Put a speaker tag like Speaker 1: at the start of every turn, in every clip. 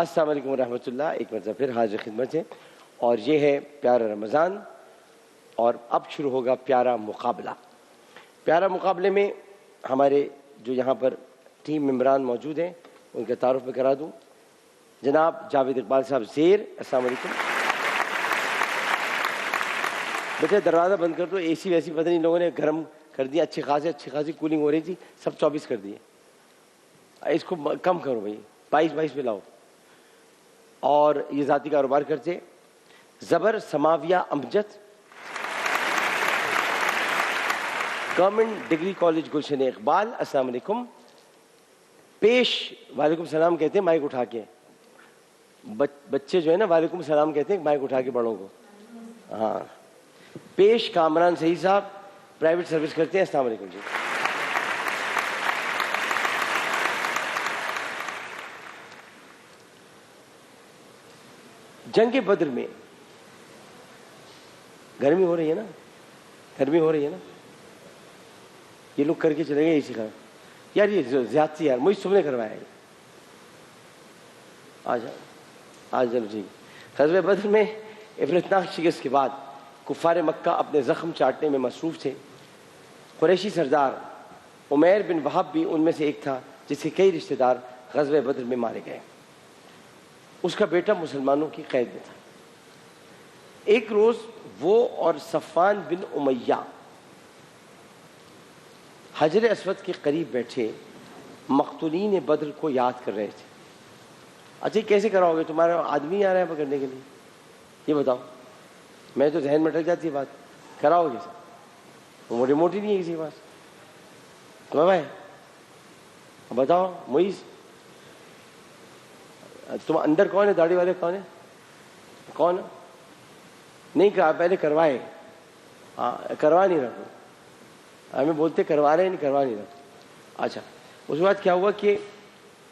Speaker 1: السلام علیکم ورحمۃ اللہ. ایک مرتبہ پھر حاضر خدمت ہے اور یہ ہے پیارا رمضان اور اب شروع ہوگا پیارا مقابلہ. پیارا مقابلے میں ہمارے جو یہاں پر ٹیم ممبران موجود ہیں ان کا تعارف میں کرا دوں. جناب جاوید اقبال صاحب زیر. السلام علیکم. بیٹے دروازہ بند کر دو, اے سی ویسی پتہ نہیں لوگوں نے گرم کر دیا, اچھی خاصی کولنگ ہو رہی تھی, سب 24 کر دیے. اس کو کم کرو بھائی, 22 پہ لاؤ. اور یہ ذاتی کاروبار کرتے زبر سماویہ امجد, government degree college Gulshan Iqbal. السلام علیکم. پیش وعلیکم السلام کہتے ہیں مائک اٹھا کے, بچے جو ہے نا وعلیکم السلام کہتے ہیں مائک اٹھا کے بڑوں کو. ہاں, پیش کامران صحیح صاحب, پرائیویٹ سروس کرتے ہیں. السلام علیکم جی. جنگ بدر میں گرمی ہو رہی ہے نا, یہ لوگ کر کے چلے گئے اسی کا. یار یہ زیادتی یار, مجھے سب نے کروایا ہے. آج چلو ٹھیک. غزوہ بدر میں عبرتناک شکست کے بعد کفار مکہ اپنے زخم چاٹنے میں مصروف تھے. قریشی سردار عمیر بن وہب بھی ان میں سے ایک تھا جس کے کئی رشتہ دار غزوہ بدر میں مارے گئے. اس کا بیٹا مسلمانوں کی قید میں تھا. ایک روز وہ اور صفوان بن امیہ حجر اسود کے قریب بیٹھے مقتولین بدر کو یاد کر رہے تھے. اچھا کیسے کراؤ گے, تمہارا آدمی آ رہا ہے پکڑنے کے لیے, یہ بتاؤ. میں تو ذہن میں اٹک جاتی ہے بات, کراؤ گے سر, وہ ریموٹ ہی نہیں ہے کسی کے پاس. بھائی بتاؤ معیز, تم اندر کون ہے, داڑھی والے کون ہے؟ نہیں کہا پہلے کروائے. ہاں کروا نہیں رہا, ہمیں بولتے کروا رہے ہیں, نہیں کروا نہیں رہا. اچھا اس کے بعد کیا ہوا کہ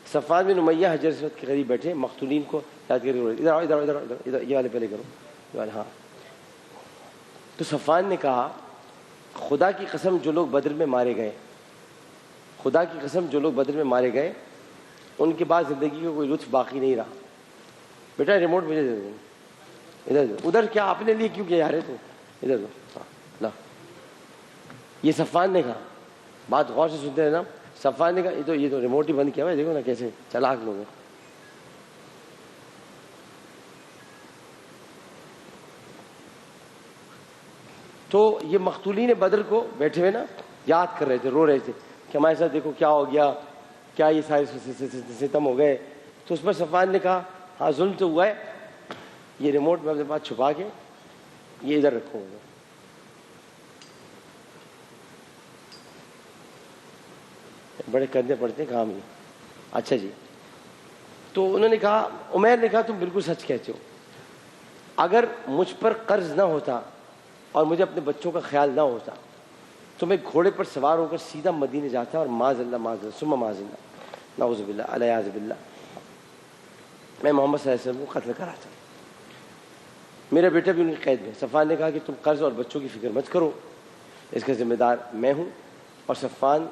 Speaker 1: صفوان بن امیہ حجر اسود کے قریب بیٹھے مقتولین کو یاد کر کے, ادھر آؤ ادھر یہ والے پہلے کرو. ہاں تو صفوان نے کہا خدا کی قسم جو لوگ بدر میں مارے گئے ان کے بعد زندگی کا کوئی لطف باقی نہیں رہا. بیٹا ریموٹ مجھے دے دو, ادھر کیا اپنے لیے کیوں کیا رہے تو ادھر دو. لا, یہ صفوان نے کہا, بات غور سے سنتے ہیں نا. صفوان نے کہا یہ تو ریموٹ ہی بند کیا ہوا ہے, دیکھو نا کیسے چلاک لوگ ہیں. تو یہ مقتولین بدر کو بیٹھے ہوئے نا یاد کر رہے تھے, رو رہے تھے کہ ہمارے ساتھ دیکھو کیا ہو گیا, کیا یہ سارے ستم ہو گئے. تو اس پر صفوان نے کہا ہاں ظلم تو ہوا ہے, یہ ریموٹ میں اپنے پاس چھپا کے یہ ادھر رکھوں گا. بڑے کرنے پڑتے ہیں کام یہ. اچھا جی, تو انہوں نے کہا, عمیر نے کہا تم بالکل سچ کہتے ہو, اگر مجھ پر قرض نہ ہوتا اور مجھے اپنے بچوں کا خیال نہ ہوتا تو میں گھوڑے پر سوار ہو کر سیدھا مدینے جاتا اور معاذ اللہ ثم معاذ اللہ نعوذ باللہ علیہ باللہ میں محمد صلی اللہ علیہ وسلم کو قتل کراتا. میرا بیٹا بھی ان کی قید میں. صفوان نے کہا کہ تم قرض اور بچوں کی فکر مت کرو, اس کا ذمہ دار میں ہوں. اور صفوان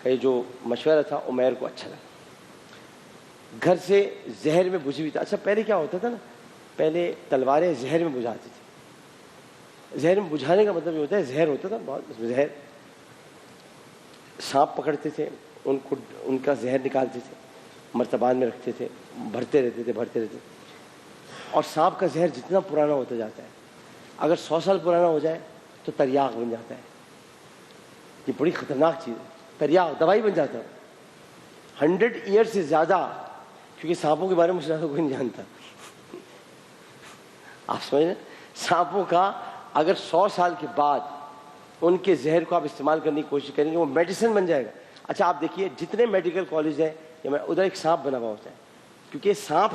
Speaker 1: کا یہ جو مشورہ تھا عمیر کو اچھا لگا. گھر سے زہر میں بجھی ہوئی تھا. اچھا پہلے کیا ہوتا تھا نا, پہلے تلواریں زہر میں بجھاتی تھی. زہر میں بجھانے کا مطلب یہ ہوتا ہے زہر ہوتا تھا بہت, اس میں زہر سانپ پکڑتے تھے, ان کا زہر نکالتے تھے, مرتبان میں رکھتے تھے, بھرتے رہتے. اور سانپ کا زہر جتنا پرانا ہوتا جاتا ہے, اگر 100 سال پرانا ہو جائے تو تریاق بن جاتا ہے. یہ بڑی خطرناک چیز ہے. تریاق دوائی بن جاتا ہے 100 ایئر سے زیادہ, کیونکہ سانپوں کے بارے میں مجھے زیادہ کوئی نہیں جانتا. آپ سمجھ رہے ہیں, سانپوں کا اگر 100 سال کے بعد ان کے زہر کو آپ استعمال کرنے کی کوشش کریں گے وہ میڈیسن بن جائے گا. اچھا آپ دیکھیے جتنے میڈیکل کالج ہیں ادھر ایک سانپ بنا ہوا ہوتا ہے, کیونکہ سانپ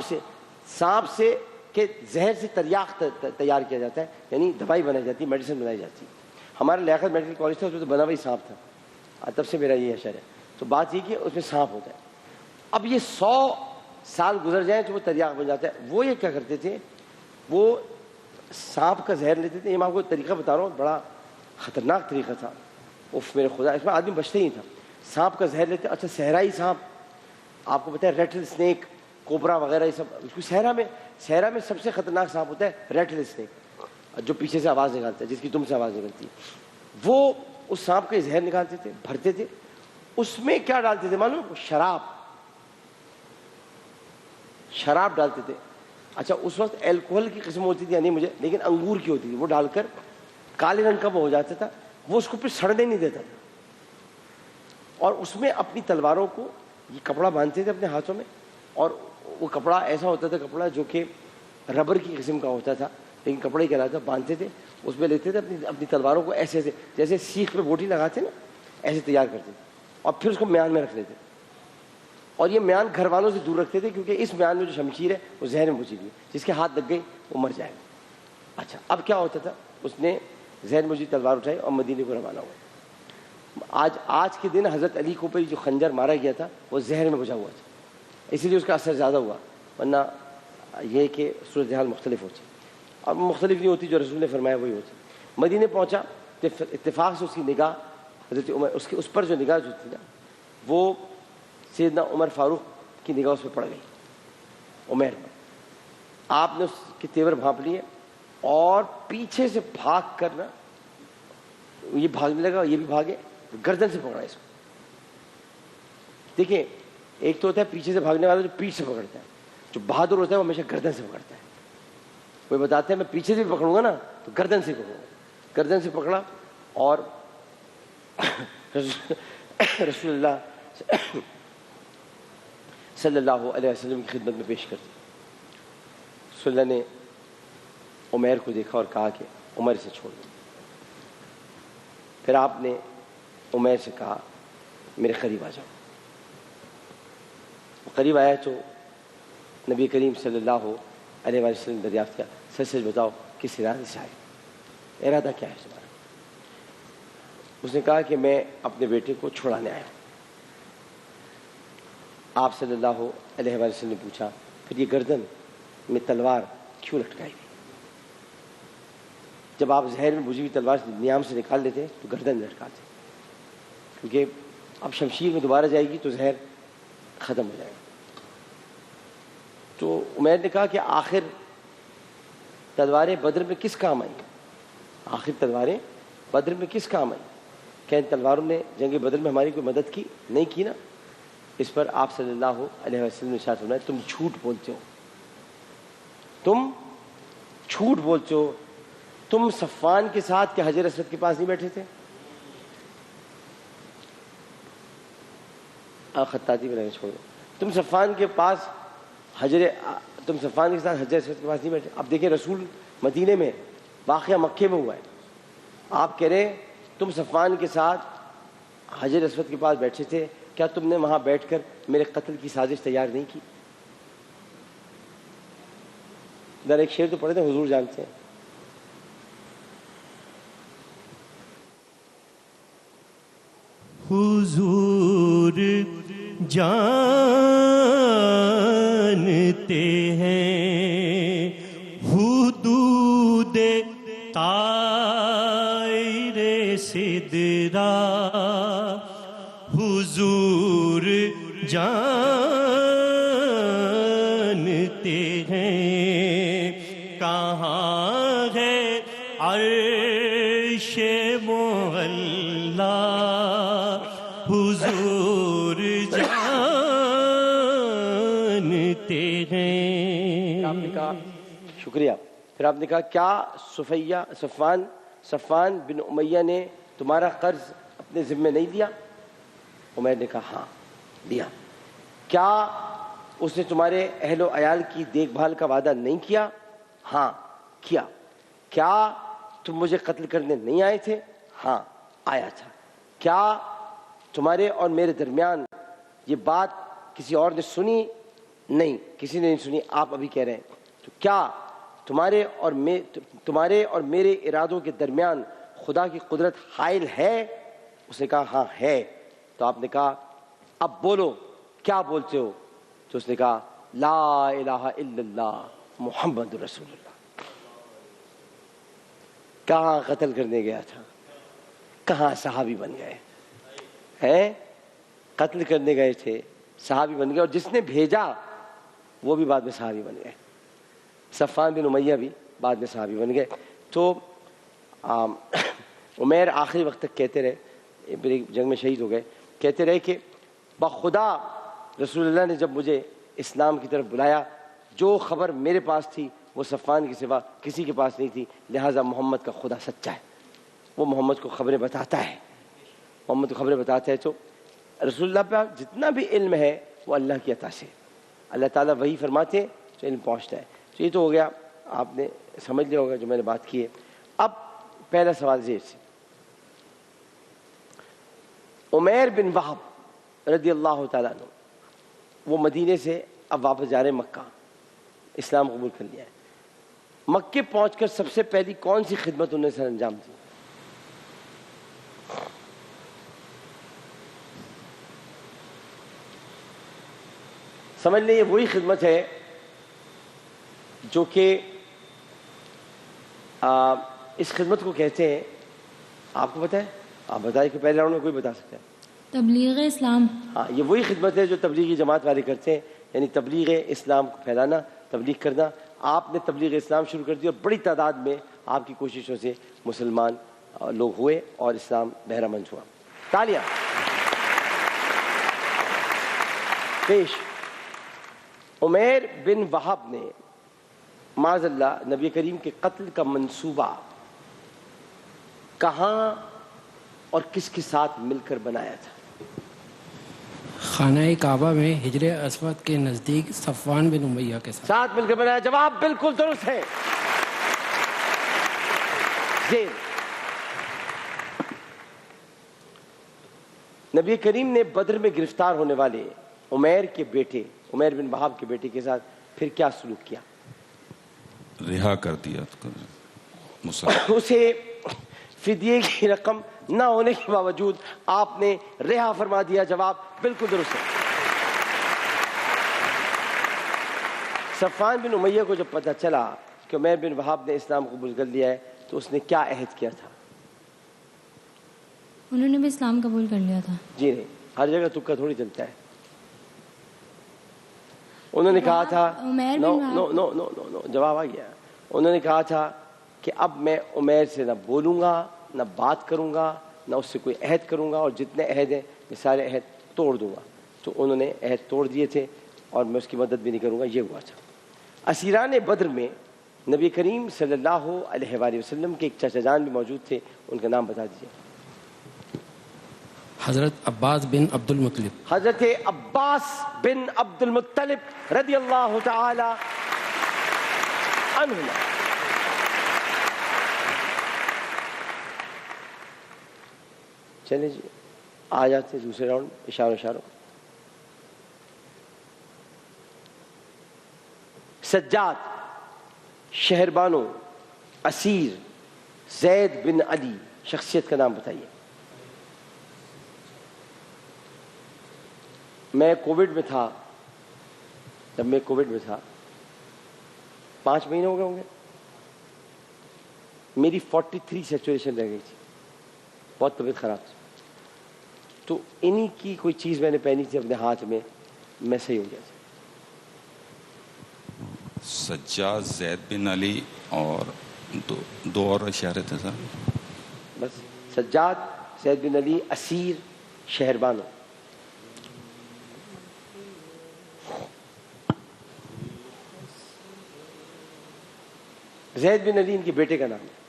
Speaker 1: سے کے زہر سے تریاق تیار کیا جاتا ہے, یعنی دوائی بنائی جاتی ہے, میڈیسن بنائی جاتی ہے. ہمارا لیاقت میڈیکل کالج تھا, اس میں تو بنا ہوا ہی سانپ تھا, تب سے میرا یہ اشر ہے. تو بات یہ کہ اس میں سانپ ہوتا ہے. اب یہ 100 سال گزر جائیں تو وہ تریاق بن جاتا ہے. وہ یہ کیا کرتے تھے, وہ سانپ کا زہر لیتے تھے. یہ میں آپ کو طریقہ بتا رہا ہوں, بڑا خطرناک طریقہ تھا. میرے خدا, اس میں آدمی بچتے ہی تھا. سانپ کا زہر لیتے. اچھا صحرائی سانپ, آپ کو پتہ ہے ریٹل اسنیک, کوبرا وغیرہ یہ سب. صحرا میں سب سے خطرناک سانپ ہوتا ہے ریٹل اسنیک, جو پیچھے سے آواز نکالتا ہے, جس کی تم سے آواز نکلتی ہے. وہ اس سانپ کے زہر نکالتے تھے, بھرتے تھے, اس میں کیا ڈالتے تھے معلوم؟ شراب ڈالتے تھے. اچھا اس وقت الکوہل کی قسم ہوتی تھی یا نہیں مجھے, لیکن انگور کی ہوتی تھی, وہ ڈال کر کالے رنگ کا وہ ہو جاتا تھا, وہ اس کو پھر سڑنے نہیں دیتا تھا. اور اس میں اپنی تلواروں کو یہ کپڑا باندھتے تھے اپنے ہاتھوں میں, اور وہ کپڑا ایسا ہوتا تھا, کپڑا جو کہ ربر کی قسم کا ہوتا تھا, لیکن کپڑے کے علاوہ باندھتے تھے, اس میں لیتے تھے اپنی تلواروں کو ایسے جیسے سیخ پہ بوٹی لگاتے نا, ایسے تیار کرتے تھے, اور پھر اس کو میان میں رکھ لیتے. اور یہ میان گھر والوں سے دور رکھتے تھے, کیونکہ اس میان میں جو شمشیر ہے وہ زہر میں بجھی ہوئی, جس کے ہاتھ لگ گئی وہ مر جائے گا. اچھا اب کیا ہوتا تھا, اس نے زہر مجھی تلوار اٹھائی اور مدینے کو روانہ ہوا. آج کے دن حضرت علی کو اوپر جو خنجر مارا گیا تھا وہ زہر میں بجھا ہوا تھا, اسی لیے اس کا اثر زیادہ ہوا, ورنہ یہ کہ صورتحال مختلف ہوتی, اب مختلف نہیں ہوتی, جو رسول نے فرمایا وہی ہوتی. مدینے پہنچا تو اتفاق سے اس کی نگاہ حضرت عمر, اس پر جو نگاہ جو تھی نا, وہ سیدنا عمر فاروق کی نگاہ اس پہ پڑ گئی, عمر پر. آپ نے اس کے تیور بھانپ لیے اور پیچھے سے بھاگ کر نا, یہ بھاگنے لگا, یہ بھی بھاگے, گردن سے پکڑا اس کو. دیکھیں ایک تو ہوتا ہے پیچھے سے بھاگنے والا جو پیٹھ سے پکڑتا ہے, جو بہادر ہوتا ہے وہ ہمیشہ گردن سے پکڑتا ہے. کوئی بتاتے ہیں میں پیچھے سے بھی پکڑوں گا نا تو گردن سے پکڑوں گا. گردن سے پکڑا اور رسول اللہ صلی اللہ علیہ وسلم کی خدمت میں پیش کر دی. رسول اللہ نے عمیر کو دیکھا اور کہا کہ عمر سے چھوڑ دو. پھر آپ نے عمیر سے کہا میرے قریب آ جاؤ. قریب آیا تو نبی کریم صلی اللہ علیہ وسلم نے دریافت کیا, سچ سچ بتاؤ کس ارادے سے آئے, ارادہ کیا ہے تمہارا؟ اس نے کہا کہ میں اپنے بیٹے کو چھڑانے آیا ہوں. آپ صلی اللہ علیہ وسلم نے پوچھا پھر یہ گردن میں تلوار کیوں لٹکائی تھی؟ جب آپ زہر میں بجھی ہوئی تلوار نیام سے نکال لیتے تو گردن میں لٹکاتے, کیونکہ اب شمشیر میں دوبارہ جائے گی تو زہر ختم ہو جائے گا. تو عمیر نے کہا کہ آخر تلواریں بدر میں کس کام آئیں؟ آخر تلواریں بدر میں کس کام آئیں؟ کہ ان تلواروں نے جنگ بدر میں ہماری کوئی مدد کی نہیں کی نا. اس پر آپ صلی اللہ علیہ وسلم نے ارشاد فرمایا تم جھوٹ بولتے ہو, تم جھوٹ بولتے ہو. تم صفوان کے ساتھ کہ حجر اسود کے پاس نہیں بیٹھے تھے؟ خطاطی میں چھوڑ دو. تم صفوان کے ساتھ حجر اسود کے پاس نہیں بیٹھے. اب دیکھیں رسول مدینے میں, واقعہ مکے میں ہوا ہے, آپ کہہ رہے ہیں تم صفوان کے ساتھ حجر اسود کے پاس بیٹھے تھے, کیا تم نے وہاں بیٹھ کر میرے قتل کی سازش تیار نہیں کی؟ ذرا ایک شعر تو پڑھے تھے, حضور جانتے ہیں.
Speaker 2: حضور جانتے ہیں حدود طائر سدرا, حضور جانتے ہیں کہاں ہے عرش معلا, حضور جانتے ہیں.
Speaker 1: آپ نے کہا شکریہ. پھر آپ نے کہا کیا صفوان بن امیہ نے تمہارا قرض اپنے ذمہ نہیں دیا؟ عمیر نے کہا ہاں دیا. کیا اس نے تمہارے اہل و عیال کی دیکھ بھال کا وعدہ نہیں کیا؟ ہاں کیا. کیا تم مجھے قتل کرنے نہیں آئے تھے؟ ہاں آیا تھا. کیا تمہارے اور میرے درمیان یہ بات کسی اور نے سنی؟ نہیں, کسی نے نہیں سنی. آپ ابھی کہہ رہے ہیں تو کیا تمہارے اور میرے ارادوں کے درمیان خدا کی قدرت حائل ہے؟ اس نے کہا ہاں ہے. تو آپ نے کہا اب بولو کیا بولتے ہو؟ تو اس نے کہا لا الہ الا اللہ محمد رسول اللہ. کہاں قتل کرنے گیا تھا, کہاں صحابی بن گئے ہیں. قتل کرنے گئے تھے, صحابی بن گئے. اور جس نے بھیجا وہ بھی بعد میں صحابی بن گئے. صفوان بن امیہ بھی بعد میں صحابی بن گئے. تو عمیر آخری وقت تک کہتے رہے، پھر جنگ میں شہید ہو گئے، کہتے رہے کہ بخدا رسول اللہ نے جب مجھے اسلام کی طرف بلایا، جو خبر میرے پاس تھی وہ صفوان کے سوا کسی کے پاس نہیں تھی، لہٰذا محمد کا خدا سچا ہے، وہ محمد کو خبریں بتاتا ہے، محمد کو خبریں بتاتا ہے. تو رسول اللہ پہ جتنا بھی علم ہے وہ اللہ کی عطا سے، اللہ تعالیٰ وہی فرماتے ہیں تو علم پہنچتا ہے. تو یہ تو ہو گیا، آپ نے سمجھ لیا ہوگا جو میں نے بات کی ہے. اب پہلا سوال زیر سے، عمیر بن وہب رضی اللہ تعالیٰ عنہ وہ مدینے سے اب واپس جا رہے ہیں مکہ، اسلام قبول کر لیا ہے. مکے پہنچ کر سب سے پہلی کون سی خدمت انہوں نے سر انجام دی؟ سمجھ لیں یہ وہی خدمت ہے جو کہ اس خدمت کو کہتے ہیں، آپ کو پتہ ہے؟ آپ بتائیں کہ پہلے راؤنڈ میں کوئی بتا سکتا ہے؟
Speaker 3: تبلیغ اسلام.
Speaker 1: ہاں، یہ وہی خدمت ہے جو تبلیغی جماعت والے کرتے ہیں، یعنی تبلیغ اسلام کو پھیلانا، تبلیغ کرنا. آپ نے تبلیغ اسلام شروع کر دی اور بڑی تعداد میں آپ کی کوششوں سے مسلمان لوگ ہوئے اور اسلام بہرہ منز ہوا. تالیاں پیش. عمیر بن وہب نے معاذ اللہ نبی کریم کے قتل کا منصوبہ کہاں اور کس کے ساتھ مل کر بنایا تھا؟
Speaker 4: خانہ کعبہ میں حجر اسود کے نزدیک صفوان بن امیہ کے
Speaker 1: ساتھ مل کر بنایا. جواب بالکل درست ہے. زین. نبی کریم نے بدر میں گرفتار ہونے والے عمیر کے بیٹے، عمیر بن وہب کے بیٹے کے ساتھ پھر کیا سلوک کیا؟
Speaker 5: رہا کر دیا.
Speaker 1: اسے فدیے کی رقم نہ ہونے کے باوجود آپ نے رہا فرما دیا. جواب بالکل درست ہے. صفوان بن امیہ کو جب پتہ چلا کہ عمیر بن وہب نے اسلام قبول کر لیا ہے تو اس نے کیا عہد کیا تھا؟
Speaker 3: انہوں نے بھی اسلام قبول کر لیا تھا.
Speaker 1: جی نہیں، ہر جگہ تکا تھوڑی چلتا ہے. انہوں نے کہا تھا
Speaker 3: عمیر
Speaker 1: نو
Speaker 3: بن
Speaker 1: نو نو نو نو نو جواب آ گیا. انہوں نے کہا تھا کہ اب میں عمیر سے نہ بولوں گا، نہ بات کروں گا، نہ اس سے کوئی عہد کروں گا، اور جتنے عہد ہیں یہ سارے عہد توڑ دوں گا. تو انہوں نے عہد توڑ دیے تھے اور میں اس کی مدد بھی نہیں کروں گا. یہ ہوا تھا. اسیران بدر میں نبی کریم صلی اللہ علیہ وآلہ وسلم کے ایک چچا جان بھی موجود تھے، ان کا نام بتا دیجیے.
Speaker 4: حضرت عباس بن عبد المطلب.
Speaker 1: حضرت عباس بن عبد المطلب رضی اللہ تعالی عنہ. چلیں جی آ جاتے دوسرے راؤنڈ. اشاروں. سجاد، شہربانو، اسیر، زید بن علی، شخصیت کا نام بتائیے. میں کووڈ میں تھا، جب میں کووڈ میں تھا 5 مہینے ہو گئے ہوں گے، میری 43 سیچوریشن رہ گئی تھی، بہت طبیعت خراب تھی. تو انہی کی کوئی چیز میں نے پہنی تھی اپنے ہاتھ میں، میں صحیح ہو گیا تھا.
Speaker 5: سجاد، زید بن علی اور دو اور اشارے تھے سر.
Speaker 1: بس سجاد، زید بن علی، اسیر، شہربانو. زید بن علی ان کے بیٹے کا نام ہے.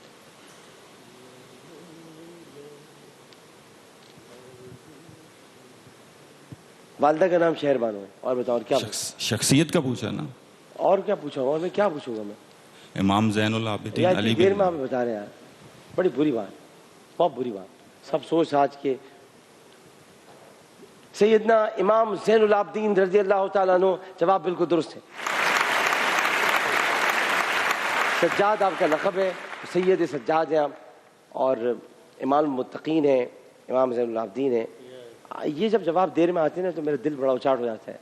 Speaker 1: والدہ کا نام شہربانو ہے. اور بتاؤ اور کیا
Speaker 5: شخصیت کا پوچھا نا؟
Speaker 1: اور کیا پوچھا ہوں اور میں کیا پوچھوں گا؟ میں
Speaker 5: امام زین العابدین
Speaker 1: یار
Speaker 5: علی
Speaker 1: دیر
Speaker 5: بن.
Speaker 1: میں آپ بتا رہے ہیں یار، بڑی بری بات، بہت بری بات. سب سوچ ساچ کے سیدنا امام زین العابدین رضی اللہ تعالیٰ عنہ. جواب بالکل درست ہے. سجاد آپ کا لقب ہے، سید سجاد ہیں آپ، اور امام المتقین ہیں، امام زین العابدین ہیں. یہ جب جواب دیر میں آتے ہیں نا تو میرا دل بڑا اچاٹ ہو جاتا ہے.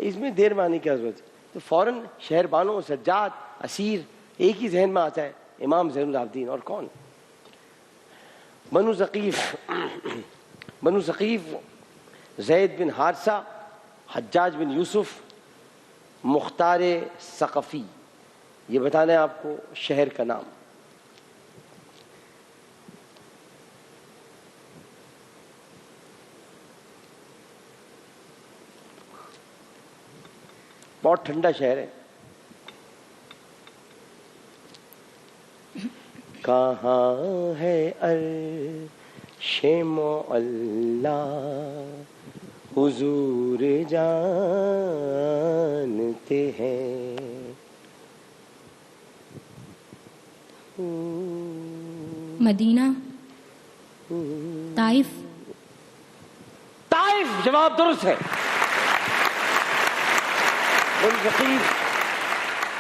Speaker 1: اس میں دیر میں آنے کی ضرورت ہے. تو فوراً شہربانو، سجاد، اسیر ایک ہی ذہن میں آتا ہے، امام زین العابدین. اور کون؟ بنو ثقیف، زید بن حارثہ، حجاج بن یوسف، مختار ثقفی، یہ بتانا ہے آپ کو شہر کا نام. بہت ٹھنڈا شہر ہے. کہاں ہے عرش معلا حضور جانتے ہیں.
Speaker 3: مدینہ، طائف.
Speaker 1: طائف جواب درست ہے.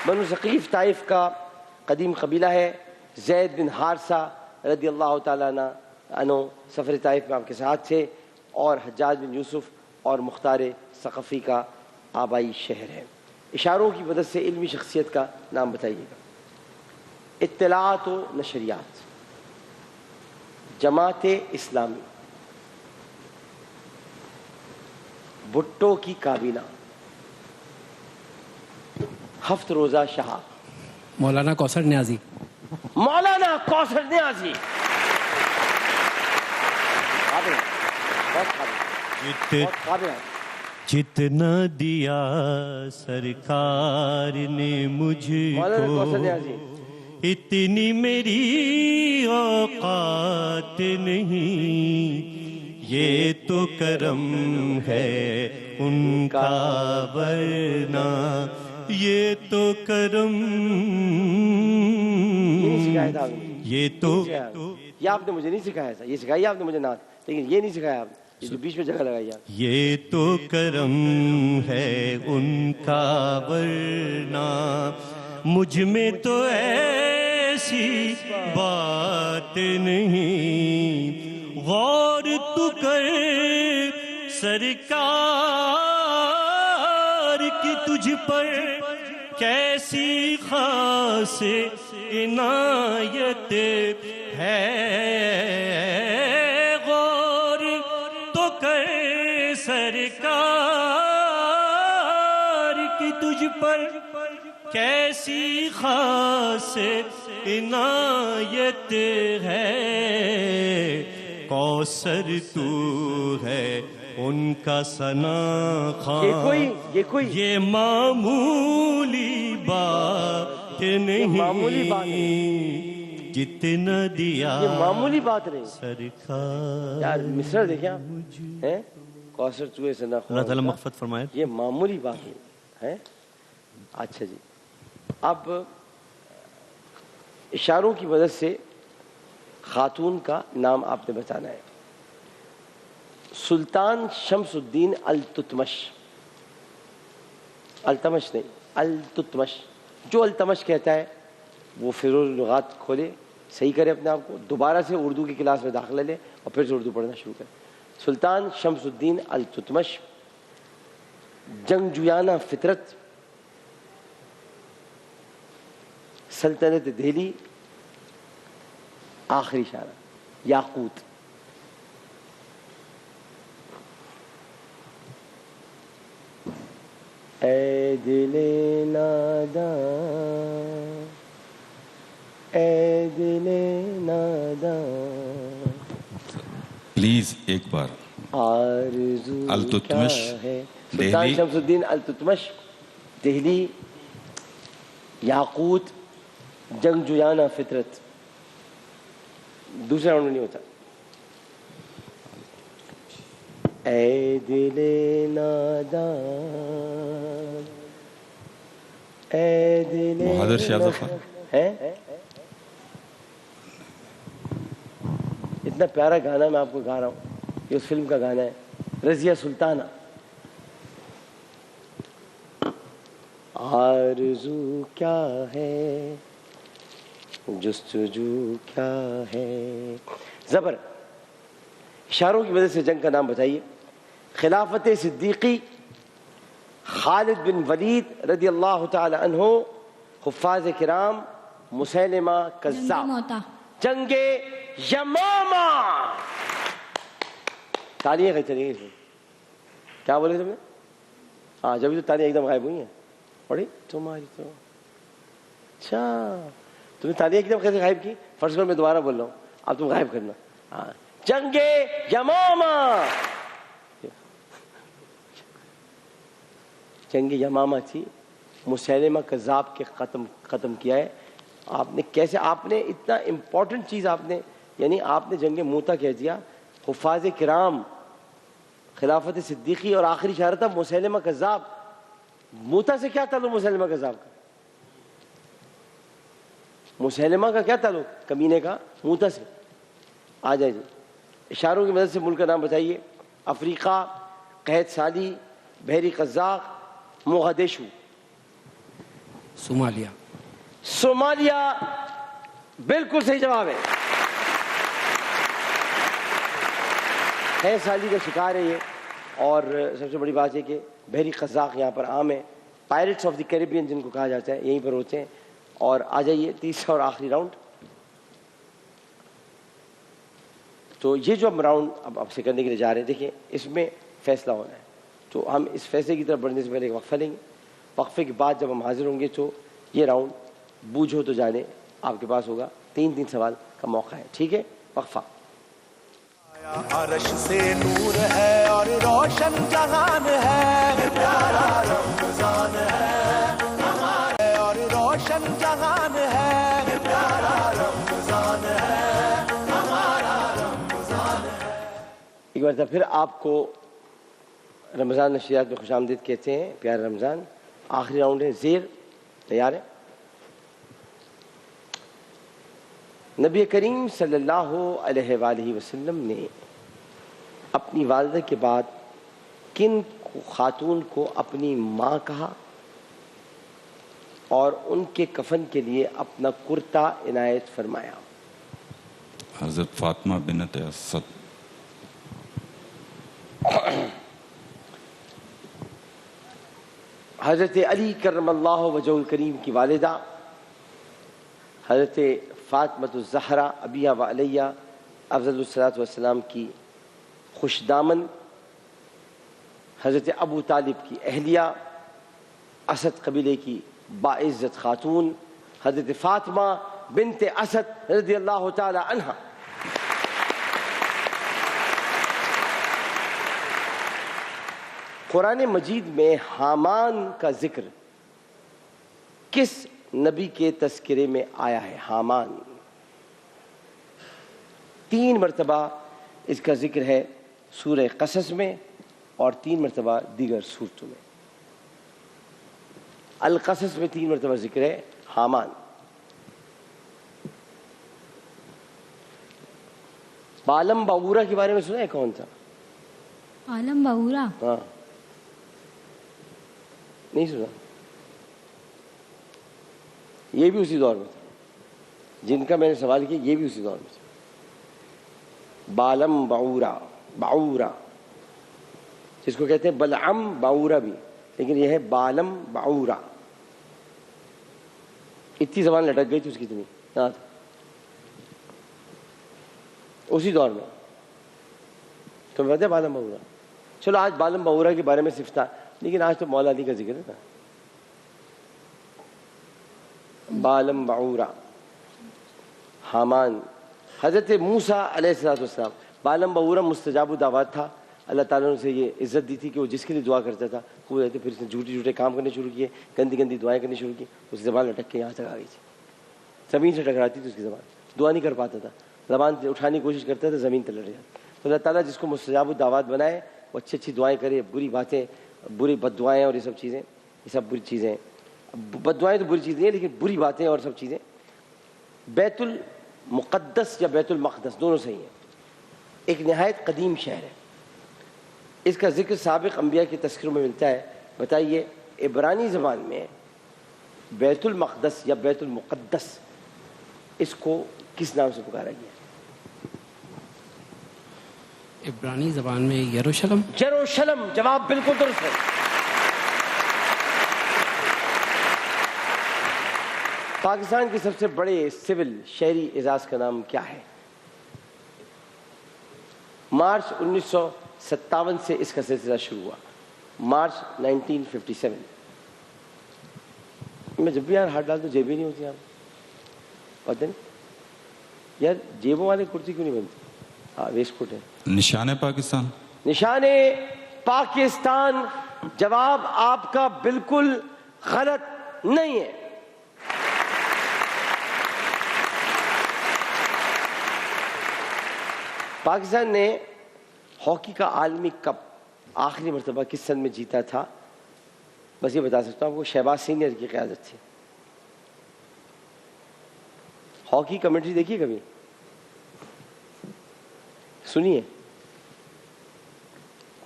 Speaker 1: بنو ثقیف طائف کا قدیم قبیلہ ہے. زید بن حارثہ رضی اللہ تعالیٰ عنہ سفر طائف میں آپ کے ساتھ تھے، اور حجاج بن یوسف اور مختار ثقفی کا آبائی شہر ہے. اشاروں کی مدد سے علمی شخصیت کا نام بتائیے گا. اطلاعات و نشریات، جماعت اسلامی، بھٹو کی کابینہ، ہفت روزہ شہاب.
Speaker 4: مولانا کوثر نیازی.
Speaker 1: مولانا کوثر نیازی. بہت قابل ہے.
Speaker 2: جتنا دیا سرکار نے مجھ
Speaker 1: مولانا کوثر
Speaker 2: کو
Speaker 1: نیازی.
Speaker 2: اتنی میری اوقات نہیں، یہ تو کرم ہے ان کا ورنہ یہ تو کرم،
Speaker 1: یہ نہیں سکھایا تھا آپ نے.
Speaker 2: یہ تو
Speaker 1: یہ آپ نے مجھے نہیں سکھایا تھا. یہ سکھائی آپ نے مجھے نعت، لیکن یہ نہیں سکھایا آپ نے. یہ جو بیچ میں جگہ لگائی آپ.
Speaker 2: یہ تو کرم ہے ان کا ورنہ مجھ میں تو ایسی بات نہیں. غور تو کر سرکار کی تجھ پر کیسی خاص عنایت ہے. غور تو کر سرکار کی تجھ پر کیسی خاص عنایت ہے. کوثر تو ہے ان کا ثنا خواں، یہ معمولی بات نہیں. جتنا دیا
Speaker 1: یہ معمولی بات نہیں.
Speaker 2: سرکار.
Speaker 1: یار مصرع دیکھیں آپ ہیں. کوثر تو ہے ثنا خواں،
Speaker 2: اللہ تعالیٰ مغفرت فرمائے.
Speaker 1: یہ معمولی بات نہیں ہے. اچھا جی، اب اشاروں کی مدد سے خاتون کا نام آپ نے بتانا ہے. سلطان شمس الدین التتمش. التمش نہیں، التتمش. جو التمش کہتا ہے وہ فیروز لغات کھولے، صحیح کرے اپنے آپ کو، دوبارہ سے اردو کی کلاس میں داخلہ لے اور پھر سے اردو پڑھنا شروع کرے. سلطان شمس الدین التتمش، جنگجویانہ فطرت، سلطنت دہلی، آخری اشارہ یاقوت. اے دل ناداں، اے دل ناداں،
Speaker 5: پلیز ایک بار.
Speaker 1: آرزو
Speaker 5: التتمش
Speaker 1: کیا ہے. سلطان
Speaker 5: دہلی.
Speaker 1: شمس الدین التتمش، دہلی، یاقوت، جنگجویانہ فطرت. دوسرا راؤنڈ نہیں ہوتا. اے دل ناداں، اے دل
Speaker 5: بہادر شاہ ظفر.
Speaker 1: ہے. اتنا پیارا گانا میں آپ کو گا رہا ہوں، یہ اس فلم کا گانا ہے، رضیہ سلطانہ. آرزو کیا ہے، جستجو کیا ہے. زبر. اشاروں کی وجہ سے جنگ کا نام بتائیے. خلافت صدیقی، خالد بن ولید رضی اللہ تعالی عنہ، حفاظ کرام، مسیلمہ
Speaker 3: جنگ
Speaker 1: کذاب.
Speaker 3: موتا.
Speaker 1: جنگ یمامہ. تالیاں کہیں چلی گئی. کیا بولے تم نے؟ ہاں جبھی تو تالیاں ایک دم غائب ہوئی ہیں. پڑھی تمہاری تو اچھا تم نے تالیاں کی کیسے غائب کی؟ فرض کر میں دوبارہ بول رہا ہوں، اب تم غائب کرنا. ہاں جنگ یمامہ، جنگ یمامہ تھی، مسیلمہ کذاب کے ختم کیا ہے آپ نے. کیسے آپ نے اتنا امپورٹنٹ چیز آپ نے، یعنی آپ نے جنگ موتا کہہ دیا، حفاظ کرام، خلافت صدیقی، اور آخری اشارہ تھا مسیلمہ کذاب. موتا سے کیا تعلق مسیلمہ کذاب کا؟ مسیلمہ کا کیا تعلق کمینے کا موتا سے؟ آ جائے جی، اشاروں کی مدد سے ملک کا نام بتائیے. افریقہ، قحط سالی، بحری قزاق، موغادیشو.
Speaker 4: صومالیہ.
Speaker 1: صومالیہ بالکل صحیح جواب ہے. قحط سالی کا شکار ہے یہ. اور سب سے بڑی بات ہے کہ بحری قزاق یہاں پر عام ہے. پائرٹس آف دی کیریبین جن کو کہا جاتا ہے یہیں پر ہوتے ہیں. اور آ جائیے تیسرا اور آخری راؤنڈ. تو یہ جو ہم راؤنڈ اب آپ سے کرنے کے لیے جا رہے ہیں، دیکھیں اس میں فیصلہ ہونا ہے. تو ہم اس فیصلے کی طرف بڑھنے سے پہلے ایک وقفہ لیں گے. وقفے کے بعد جب ہم حاضر ہوں گے تو یہ راؤنڈ بوجھو تو جانے آپ کے پاس ہوگا. 3 سوال کا موقع ہے. ٹھیک ہے، وقفہ.
Speaker 6: عرش سے نور ہے اور روشن جہان ہے، پیارا رمضان ہے ہمارا، اور روشن جہان ہے، پیارا رمضان ہے ہمارا، رمضان ہے.
Speaker 1: ایک بار پھر آپ کو رمضان نشریات میں خوش آمدید کہتے ہیں. پیارا رمضان آخری راؤنڈ ہے. زیر تیار ہے؟ نبی کریم صلی اللہ علیہ وآلہ وسلم نے اپنی والدہ کے بعد کن خاتون کو اپنی ماں کہا اور ان کے کفن کے لیے اپنا کرتا عنایت فرمایا؟
Speaker 5: حضرت فاطمہ بنت اسد.
Speaker 1: حضرت علی کرم اللہ وجہ الکریم کی والدہ حضرت فاطمہ الزہرا ابیہ و علیہ افضل الصلاۃ والسلام کی خوش دامن، حضرت ابو طالب کی اہلیہ، اسد قبیلے کی باعزت خاتون حضرت فاطمہ بنت اسد رضی اللہ تعالی عنہا. قرآن مجید میں حامان کا ذکر کس نبی کے تذکرے میں آیا ہے؟ حامان 3 مرتبہ اس کا ذکر ہے سورہ قصص میں اور 3 مرتبہ دیگر سورتوں میں. القصص میں 3 مرتبہ ذکر ہے حامان. بالم باورا کے بارے میں سنا ہے؟ کون تھا؟
Speaker 3: عالم باورا؟
Speaker 1: ہاں نہیں سنا؟ یہ بھی اسی دور میں تھا جن کا میں نے سوال کیا، یہ بھی اسی دور میں تھا. بالم باورا جس کو کہتے ہیں بلعم باورا بھی، لیکن یہ ہے بالم باورا. اتنی زبان لٹک گئی تھی اس کی اتنی. ہاں اسی دور میں تو کہتے ہیں بالم باورا. چلو آج بالم باورا کے بارے میں صرف تھا، لیکن آج تو مولا علی کا ذکر ہے نا. بالم باورا، حامان، حضرت موسیٰ علیہ السلام. بالم باورا مستجاب الدعوات تھا. اللہ تعالیٰ نے اسے یہ عزت دی تھی کہ وہ جس کے لیے دعا کرتا تھا وہ رہتے. پھر اس نے جھوٹے کام کرنے شروع کیے، گندی دعائیں کرنی شروع کی. اس کی زبان لٹک کے یہاں تک آ گئی تھی. زمین سے ٹکراتی تھی اس کی زبان، دعا نہیں کر پاتا تھا. زبان اٹھانے کی کوشش کرتا تھا، زمین تلٹ جاتی. تو اللہ تعالیٰ جس کو مستجاب الدعوات بنائے وہ اچھی دعائیں کرے، بری باتیں، بری بد دعائیں اور یہ سب چیزیں، یہ سب بری چیزیں. بد دعائیں تو بری چیزیں ہیں، لیکن بری باتیں اور سب چیزیں. بیت المقدس یا بیت المقدس دونوں صحیح ہیں. ایک نہایت قدیم شہر ہے. اس کا ذکر سابق انبیاء کے تذکروں میں ملتا ہے. بتائیے عبرانی زبان میں بیت المقدس یا بیت المقدس اس کو کس نام سے پکارا گیا؟
Speaker 4: عبرانی زبان میں یروشلم.
Speaker 1: یروشلم جواب بالکل درست ہے. پاکستان کے سب سے بڑے سول شہری اعزاز کا نام کیا ہے؟ مارچ 1957 سے اس کا سلسلہ شروع ہوا. مارچ 1957. میں جب بھی یار ہاتھ ڈالتا ہوں جیبیں نہیں ہوتی یار, پتہ نہیں یار جیبوں والے کرتی کیوں نہیں بنتی. ہاں ویسٹ کوٹ ہے.
Speaker 5: نشان پاکستان,
Speaker 1: نشان پاکستان. جواب آپ کا بالکل غلط نہیں ہے. پاکستان نے ہاکی کا عالمی کپ آخری مرتبہ کس سن میں جیتا تھا؟ بس یہ بتا سکتا ہوں آپ کو, شہباز سینئر کی قیادت تھی. ہاکی کمنٹری دیکھیے کبھی, سنیے.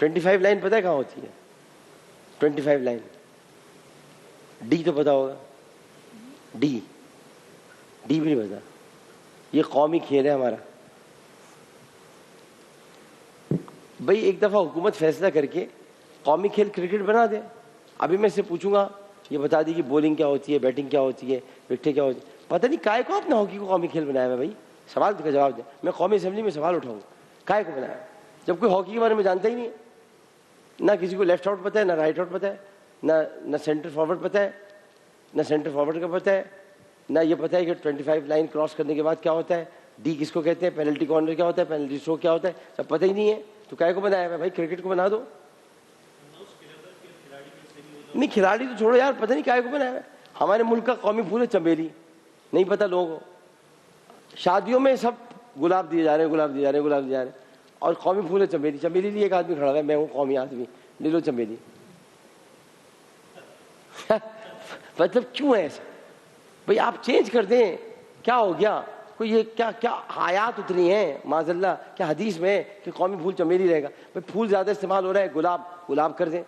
Speaker 1: 25 لائن پتہ ہے کہاں ہوتی ہے؟ 25 لائن ڈی تو پتا ہوگا, ڈی بھی نہیں پتا. یہ قومی کھیل ہے ہمارا بھائی. ایک دفعہ حکومت فیصلہ کر کے قومی کھیل کرکٹ بنا دے. ابھی میں سے پوچھوں گا یہ بتا دی کہ بولنگ کیا ہوتی ہے, بیٹنگ کیا ہوتی ہے, وکٹیں کیا ہوتی ہے. پتہ نہیں کائے کو آپ نے ہاکی کو قومی کھیل بنایا ہے بھائی. سوال کا جواب دیں. میں قومی اسمبلی میں سوال اٹھاؤں کائے کو بنایا جب کوئی ہاکی کے بارے میں جانتا ہی نہیں ہے. نہ کسی کو لیفٹ آؤٹ پتہ ہے, نہ رائٹ آؤٹ پتہ ہے, نہ سینٹر فارورڈ پتہ ہے, نہ سینٹر فارورڈ کا پتہ ہے, نہ یہ پتہ ہے کہ 25 لائن کراس کرنے کے بعد کیا ہوتا ہے, ڈی کس کو کہتے ہیں, پینلٹی کارنر کیا ہوتا ہے, پینلٹی اسٹروک کیا ہوتا ہے, سب پتہ ہی نہیں ہے. تو کائے کو بنایا ہے بھائی؟ کرکٹ کو بنا دو. نہیں کھلاڑی تو چھوڑو یار, پتہ نہیں کائے کو بنایا ہے. ہمارے ملک کا قومی پھول ہے چمیلی, نہیں پتہ لوگوں کو. شادیوں میں سب گلاب دیے جا رہے ہیں, گلاب دیے جا رہے ہیں, گلاب دیے جا رہے ہیں, اور قومی پھول ہے چمیلی. چمیلی لیے ایک آدمی کھڑا ہے, میں ہوں قومی آدمی, لے لو چمیلی. مطلب کیوں ہے ایسا بھائی؟ آپ چینج کر دیں, کیا ہو گیا؟ کوئی یہ کیا آیات اتری ہیں معاذ اللہ, کیا حدیث میں ہے کہ قومی پھول چمیلی رہے گا؟ بھائی پھول زیادہ استعمال ہو رہا ہے, گلاب کر دیں.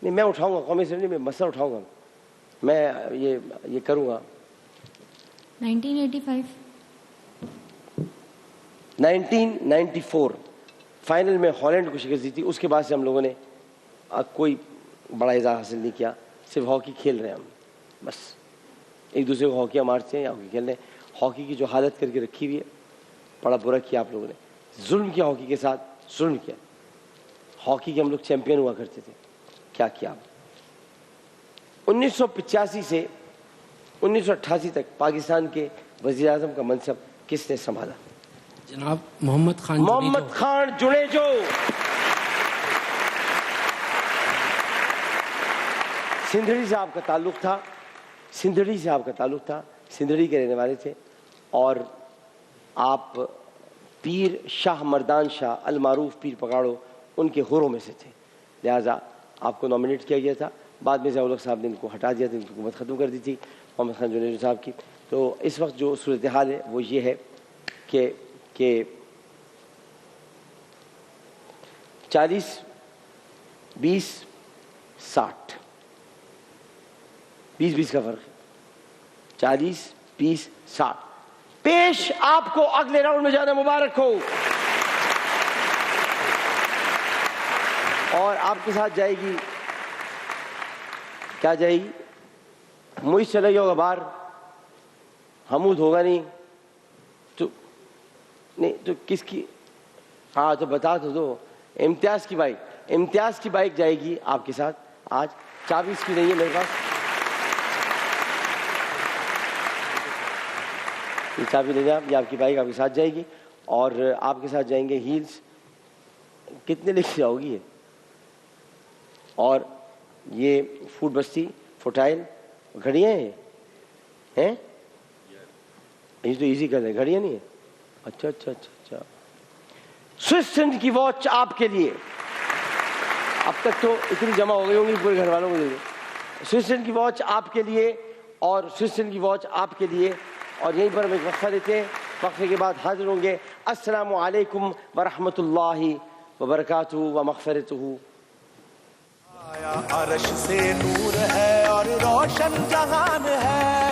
Speaker 1: نہیں میں اٹھاؤں گا قومی اسمبلی میں مسئلہ اٹھاؤں گا, میں یہ کروں گا. 1994 فائنل میں ہالینڈ کو شکست دی تھی. اس کے بعد سے ہم لوگوں نے کوئی بڑا اعزاز حاصل نہیں کیا, صرف ہاکی کھیل رہے ہیں ہم بس. ایک دوسرے کو ہاکیاں مارتے ہیں یا ہاکی کھیل رہے ہیں. ہاکی کی جو حالت کر کے رکھی ہوئی ہے, بڑا برا کیا آپ لوگوں نے, ظلم کیا ہاکی کے ساتھ, ظلم کیا. ہاکی کے ہم لوگ چیمپئن ہوا کرتے تھے, کیا کیا آپ. 1985 سے 1988 تک پاکستان کے وزیر اعظم کا منصب کس نے سنبھالا؟
Speaker 4: جناب محمد خان
Speaker 1: جنیجو. سندھڑی سے آپ کا تعلق تھا, سندھڑی کے رہنے والے تھے, اور آپ پیر شاہ مردان شاہ المعروف پیر پکاڑو ان کے حوروں میں سے تھے, لہٰذا آپ کو نامنیٹ کیا گیا تھا. بعد میں ضیاء الحق صاحب نے ان کو ہٹا دیا تھا, ان کی حکومت ختم کر دی تھی محمد خان جنیجو صاحب کی. تو اس وقت جو صورتحال ہے وہ یہ ہے کہ 40-20-60 20 کا فرق ہے. 40-20-60 پیش آپ کو اگلے راؤنڈ میں جانا مبارک ہو. اور آپ کے ساتھ جائے گی, کیا جائے گی؟ موئز چلا گیا ہوگا باہر, حمود ہوگا نہیں تو کس کی؟ ہاں تو بتا تو دو. امتیاز کی بائک جائے گی آپ کے ساتھ آج. چابی اس کی نہیں ہے میرے پاس, یہ چابی لے جائیں. یہ آپ کی بائک آپ کے ساتھ جائے گی, اور آپ کے ساتھ جائیں گے ہیلز. کتنے لے کے جاؤ گی؟ اور یہ فوڈ بستی فوٹائل گھڑیاں ہیں, یہ تو ایزی کر دیں, گھڑیاں نہیں ہیں. اچھا. سوئٹزرلینڈ کی واچ آپ کے لیے, اب تک تو اتنی جمع ہو گئی ہوں گی پورے گھر والوں کو دے دیں. سوئٹزرلینڈ کی واچ آپ کے لیے, اور سوئٹزرلینڈ کی واچ آپ کے لیے. اور یہیں پر ہم ایک وقفہ دیتے ہیں, وقفے کے بعد حاضر ہوں گے. السلام علیکم ورحمۃ اللہ وبرکاتہ ومغفرتہ.
Speaker 6: عرش سے نور ہے اور روشن جہان ہے.